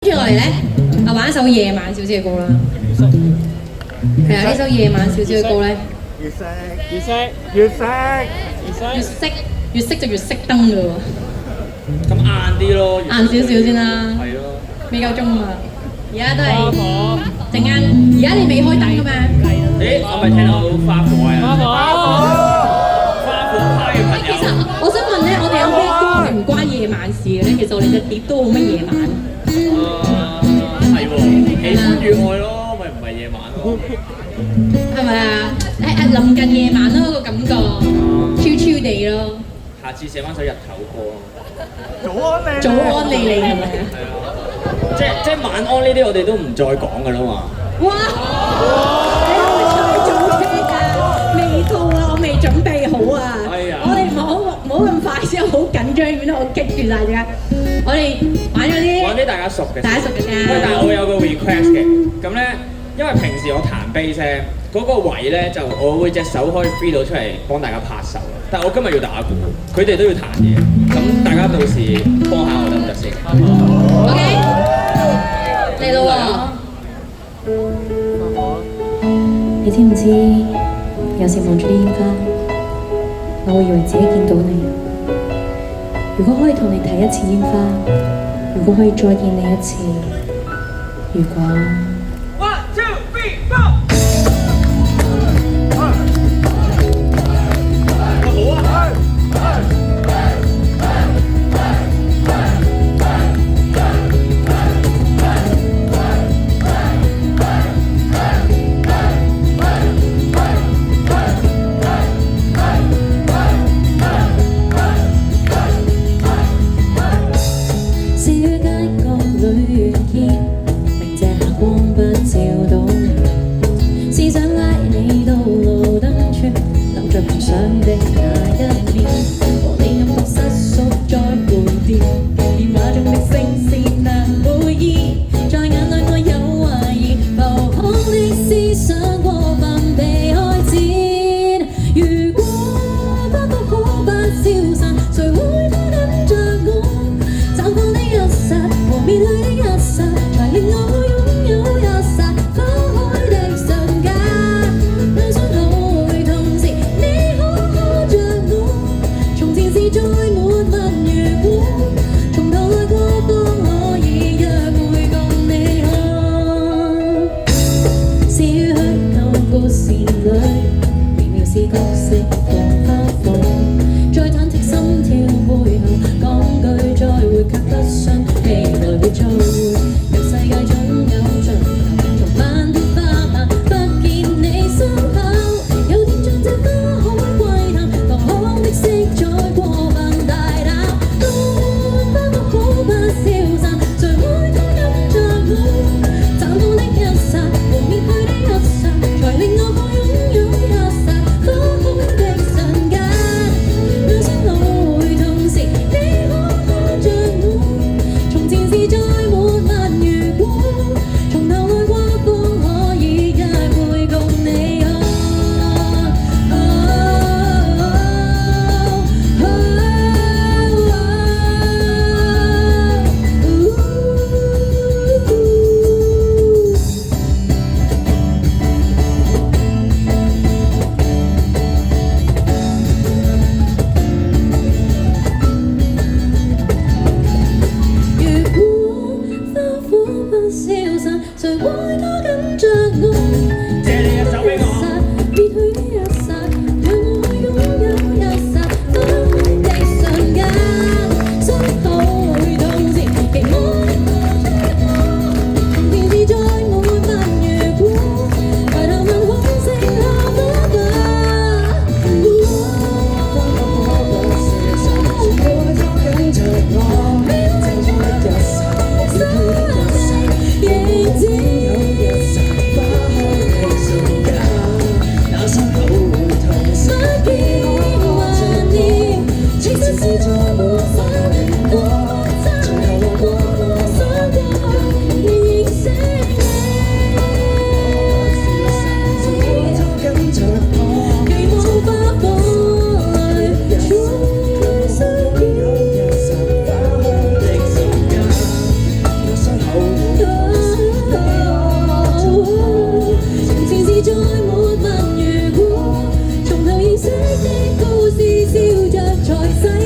接落嚟咧，玩一首夜晚少少嘅歌啦。係啊，呢首夜晚少少嘅歌咧，越識就越熄燈㗎喎。咁晏啲咯，晏少少先啦。係咯，未夠鐘啊！而家都係陣間，而家你未開燈㗎嘛？誒，我咪聽到花火啊！花火派嘅朋友。其實我想問咧，我哋有咩歌係唔關夜晚事嘅咧？其實我哋隻碟都冇乜夜晚。係喎，喜歡與愛咯，咪唔係夜晚咯。係咪啊？臨近夜晚咯，個感覺超地咯。下次寫翻首日頭歌咯。早安利利係咪啊？係啊，即係晚安呢啲我哋都唔再講㗎啦嘛。哇！你係咪太早聽㗎？未到啊，我未準備好啊。我哋唔好咁快先，好緊張，變到我激住晒而家。我哋玩啲大家熟嘅先。喂，但係我有個 request 嘅，咁咧，因為平時我彈 bass 咧，嗰個位咧就我會隻手可以 free 到出嚟幫大家拍手，但係我今日要打鼓，佢哋都要彈嘢，咁大家到時幫下我得唔得先 ？OK， 嚟咯喎！你知唔知有時望住啲煙花，我會以為自己見到你。如果可以同你睇一次煙花，如果可以再見你一次，如果 One, two, three, four。在世。